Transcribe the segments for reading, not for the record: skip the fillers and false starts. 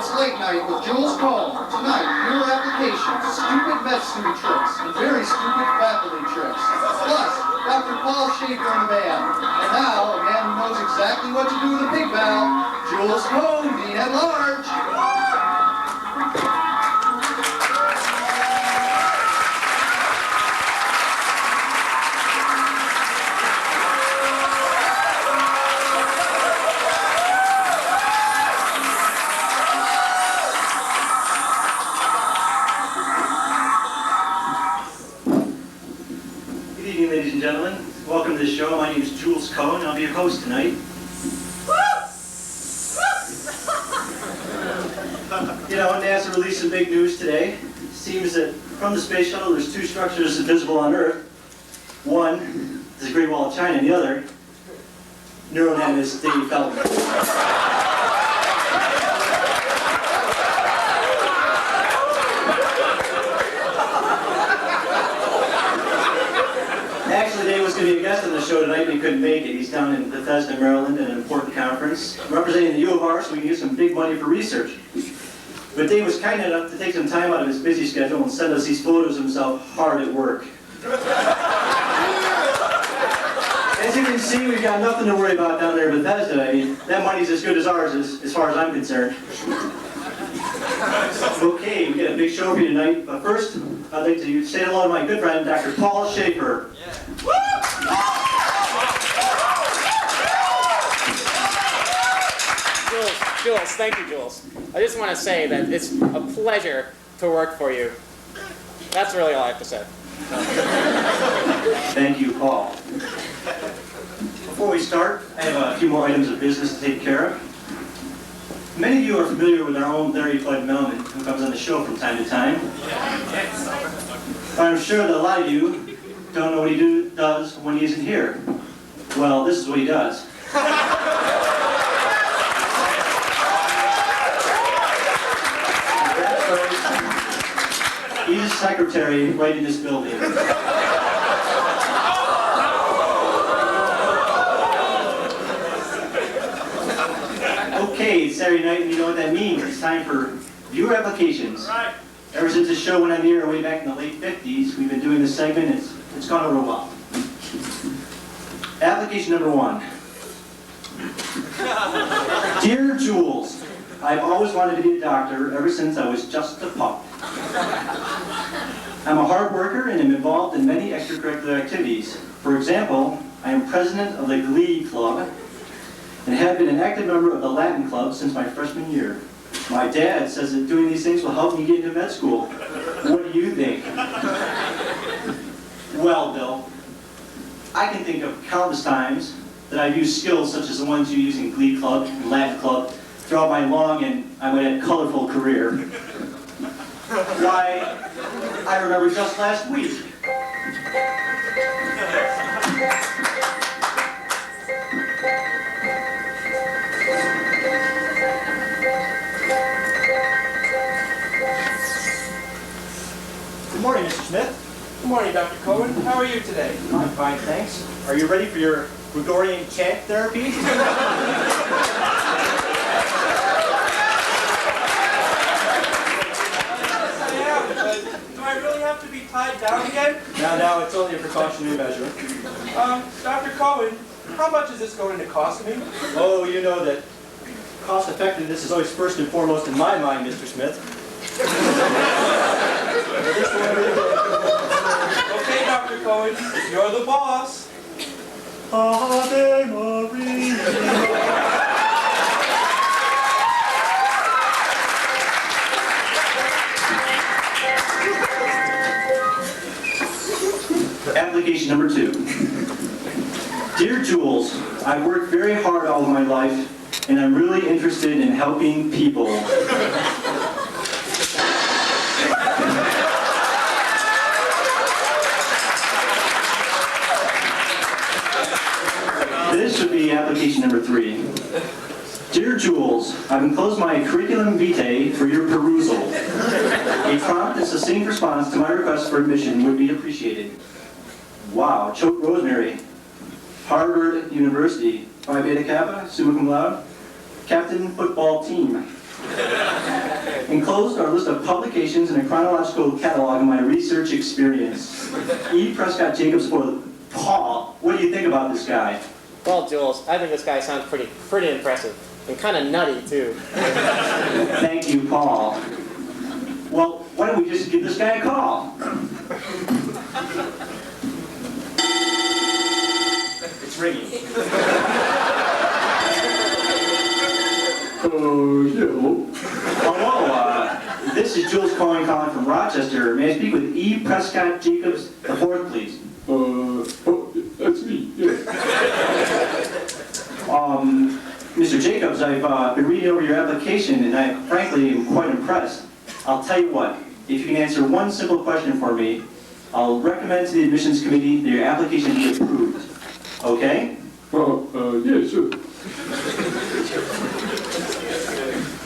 It's late night with Jules Cohen. Tonight, newer applications, stupid med student tricks, and very stupid faculty tricks. Plus, Dr. Paul Schaefer in the band. And now, a man who knows exactly what to do with a pig valve, Jules Cohen, Dean at Large. Ladies and gentlemen, welcome to the show. My name is Jules Cohen, and I'll be your host tonight. You know, NASA released some big news today. It seems that from the space shuttle, there's two structures visible on Earth. One is the Great Wall of China, and the other, neural name is Dave Feldman. Actually, Dave was going to be a guest on the show tonight, but he couldn't make it. He's down in Bethesda, Maryland, at an important conference, representing the U of R, so we can get some big money for research. But Dave was kind enough to take some time out of his busy schedule and send us these photos of himself hard at work. As you can see, we've got nothing to worry about down there in Bethesda. I mean, that money's as good as ours, as far as I'm concerned. Okay, we got a big show for you tonight, but first, I'd like to say hello to my good friend, Dr. Paul Schaefer. Jules, thank you, Jules. I just want to say that it's a pleasure to work for you. That's really all I have to say. Thank you, Paul. Before we start, I have a few more items of business to take care of. Many of you are familiar with our own Larry Bud Melman, who comes on the show from time to time. But I'm sure that a lot of you don't know what he does when he isn't here. Well, this is what he does. He's a secretary right in this building. Okay, it's Saturday night, and you know what that means. It's time for viewer applications. Right. Ever since the show went on the air way back in the late 50s, we've been doing this segment. It's gone over well. Application number 1. Dear Jules, I've always wanted to be a doctor ever since I was just a pup. I'm a hard worker and am involved in many extracurricular activities. For example, I am president of the Glee Club and have been an active member of the Latin Club since my freshman year. My dad says that doing these things will help me get into med school. What do you think? Well, Bill, I can think of countless times that I've used skills such as the ones you use in Glee Club and Latin Club throughout my long and, I might add, colorful career. Why, I remember just last week. Good morning, Mr. Smith. Good morning, Dr. Cohen. How are you today? I'm fine, thanks. Are you ready for your Gregorian chant therapy? Do I really have to be tied down again? No, it's only a precautionary measure. Dr. Cohen, how much is this going to cost me? Oh, you know that cost effectiveness is always first and foremost in my mind, Mr. Smith. Okay, Dr. Cohen, you're the boss. Ave Maria. Application number 2. Dear Jules, I've worked very hard all of my life, and I'm really interested in helping people. This should be application number 3. Dear Jules, I've enclosed my curriculum vitae for your perusal. A prompt and succinct response to my request for admission would be appreciated. Wow, Choke Rosemary, Harvard University, Phi Beta Kappa, summa cum laude, captain football team, Enclosed are a list of publications and a chronological catalog of my research experience. E. Prescott Jacobs for Paul. What do you think about this guy? Well, Jules, I think this guy sounds pretty impressive. And kind of nutty, too. Thank you, Paul. Well, why don't we just give this guy a call? It's ringing. Yeah, Hello, this is Jules Cohen calling from Rochester. May I speak with E. Prescott Jacobs IV, please? That's me, yeah. Mr. Jacobs, I've been reading over your application and I frankly am quite impressed. I'll tell you what, if you can answer one simple question for me, I'll recommend to the admissions committee that your application be approved. Okay? Yeah, sure.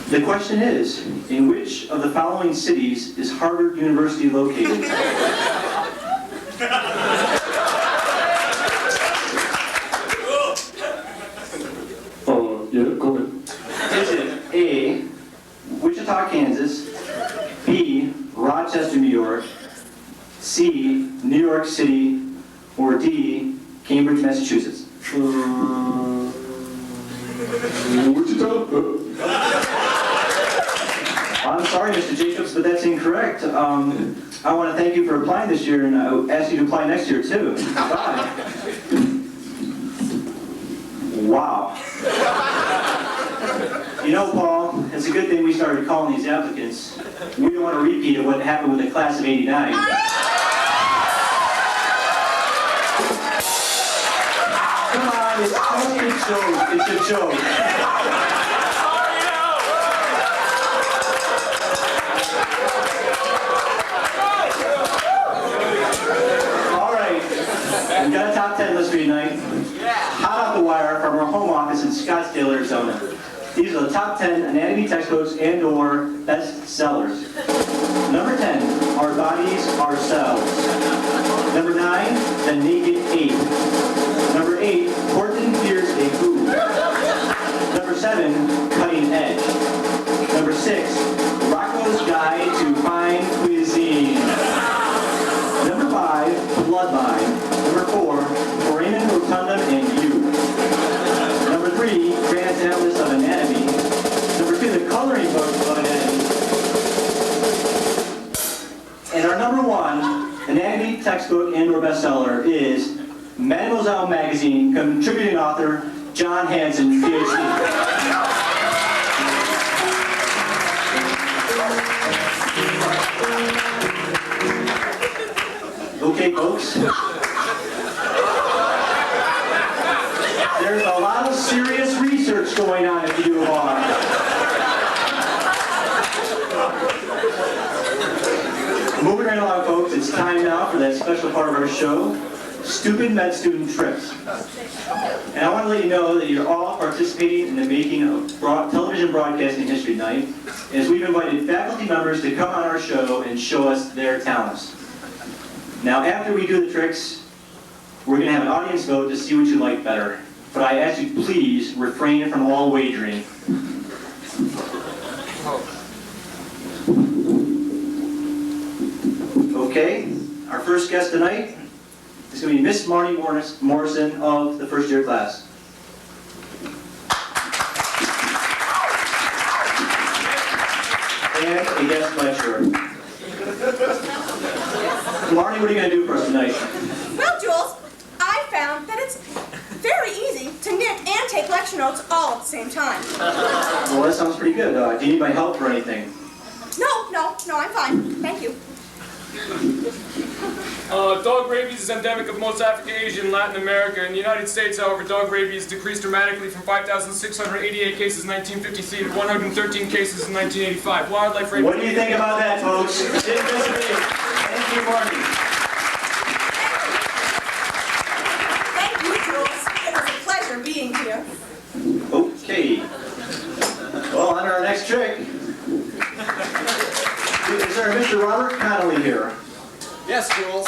The question is, in which of the following cities is Harvard University located? Yeah, go ahead. Is it A, Wichita, Kansas, B, Rochester, New York, C, New York City, or D, Cambridge, Massachusetts? Wichita? I'm sorry, Mr. Jacobs, but that's incorrect. I want to thank you for applying this year, and I ask you to apply next year, too. Bye. Wow. You know, Paul, it's a good thing we started calling these applicants. We don't want a repeat of what happened with the class of '89. Come on, it's only a joke. It's a joke. All right, we've got a top 10 list for you tonight. Hot off the wire from our home office in Scottsdale, Arizona. These are the top 10 anatomy textbooks and/or best sellers. Number 10, Our Bodies, Our Cells. Number 9, The Naked Ape. Number 8, Horton Fears a Boob. Number 7, Cutting Edge. Number 6, Rocco's Guide to Fine Cuisine. Number 5, Bloodline. Number 4, Foramen Rotundum and You. Number 3, Grant's Atlas of Anatomy. Number 2, The Coloring Book of Anatomy. And our number 1 anatomy textbook and/or bestseller is Mademoiselle Magazine contributing author John Hansen, PhD. Okay, folks. There's a lot of serious research going on at the U of R. Moving right along, folks, it's time now for that special part of our show, Stupid Med Student Trips. And I want to let you know that you're all participating in the making of television broadcasting history tonight, as we've invited faculty members to come on our show and show us their talents. Now, after we do the tricks, we're going to have an audience vote to see what you like better. But I ask you, please refrain from all wagering. Okay, our first guest tonight is going to be Miss Marty Morrison of the first year class. And a guest lecturer. Marty, what are you going to do for us tonight? Well, Jules, I found that it's very easy to knit and take lecture notes all at the same time. Well, that sounds pretty good. Do you need my help or anything? No, I'm fine. Thank you. Dog rabies is endemic of most Africa, Asia, and Latin America. In the United States, however, dog rabies decreased dramatically from 5,688 cases in 1953 to 113 cases in 1985. Wildlife rabies... What do you think about that, folks? Thank you, Marty. Thank you, Jules. It was a pleasure being here. Okay. Well, on to our next trick. Is there a Mr. Robert Connolly here? Yes, Jules.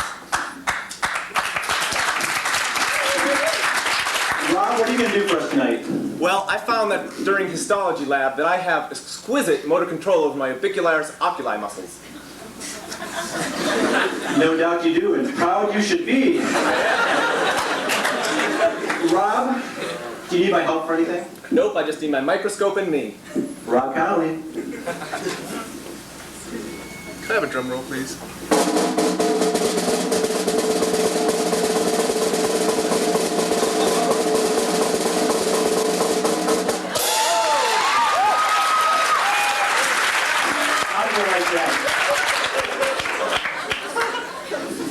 Rob, what are you going to do for us tonight? Well, I found that during histology lab that I have exquisite motor control over my orbicularis oculi muscles. No doubt you do, and proud you should be. Rob, do you need my help for anything? Nope, I just need my microscope and me. Rob Connolly. Could I have a drum roll, please?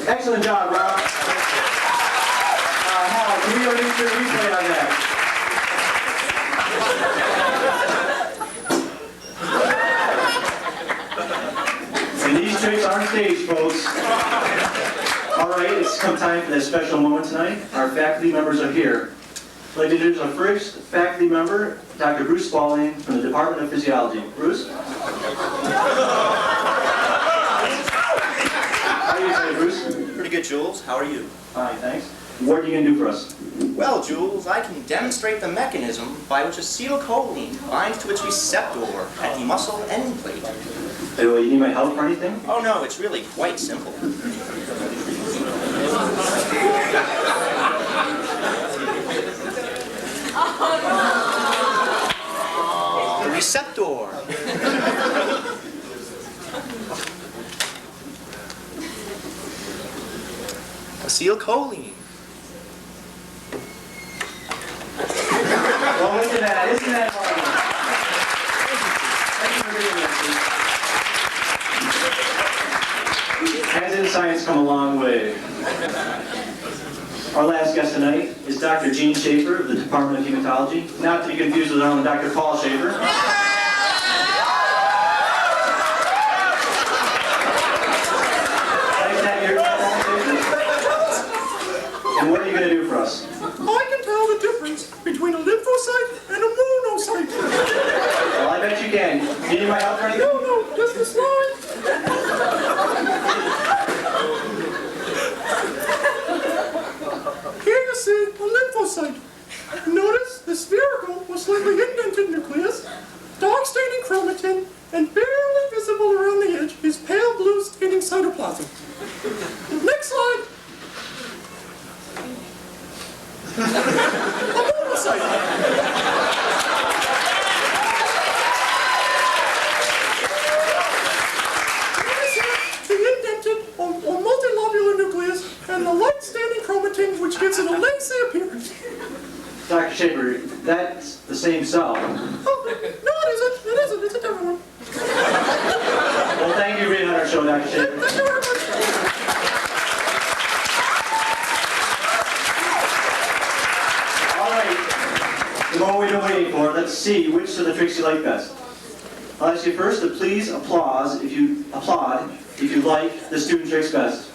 Excellent job, Rob. Hal, can we release your replay on that? And these tricks aren't staged, folks. All right, it's come time for that special moment tonight. Our faculty members are here. I'd like to introduce our first faculty member, Dr. Bruce Spaulding from the Department of Physiology. Bruce? How are you today, Bruce? Pretty good, Jules. How are you? Fine, thanks. What are you going to do for us? Well, Jules, I can demonstrate the mechanism by which acetylcholine binds to its receptor at the muscle end plate. Hey, well, you need my help for anything? Oh no, it's really quite simple. The receptor. Acetylcholine. Well, look at that. Isn't that fun? Thank you for doing this. As in science come a long way. Our last guest tonight is Dr. Gene Schaefer of the Department of Hematology, not to be confused with our own Dr. Paul Schaefer. And what are you going to do for us? I can tell the difference between a lymphocyte and a monocyte. Well, I bet you can. Do you need my help for anything? No, just a slide. Here you see a lymphocyte. Notice the spherical or slightly indented nucleus, dark staining chromatin, and barely visible around the edge is pale blue staining cytoplasm. Next slide. A monocyte. The indented or multilobular nucleus and the light staining chromatin, which gives it a lacy appearance. Dr. Schaefer, that's the same cell. Oh, no, it isn't. It isn't. It's a different one. Well, thank you for being on our show, Dr. Schaefer. Thank you very much. All right. The moment we've been waiting for, let's see which of the tricks you like best. I'll ask you first to please applaud if you like the student tricks best.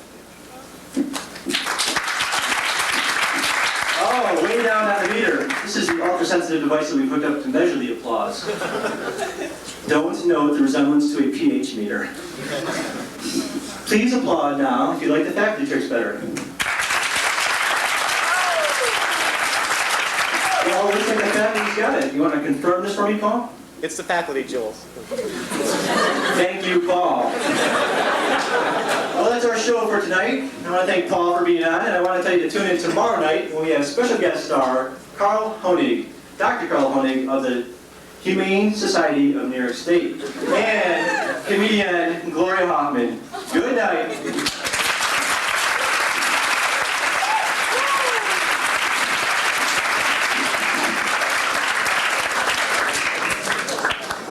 Oh, way down at the meter. This is the ultra-sensitive device that we've hooked up to measure the applause. Don't note the resemblance to a pH meter. Please applaud now if you like the faculty tricks better. Well, looks like the faculty's got it. You want to confirm this for me, Paul? It's the faculty, Jules. Thank you, Paul. Well, that's our show for tonight. I want to thank Paul for being on, and I want to tell you to tune in tomorrow night when we have special guest star Carl Honig, Dr. Carl Honig of the Humane Society of New York State, and comedian Gloria Hoffman. Good night.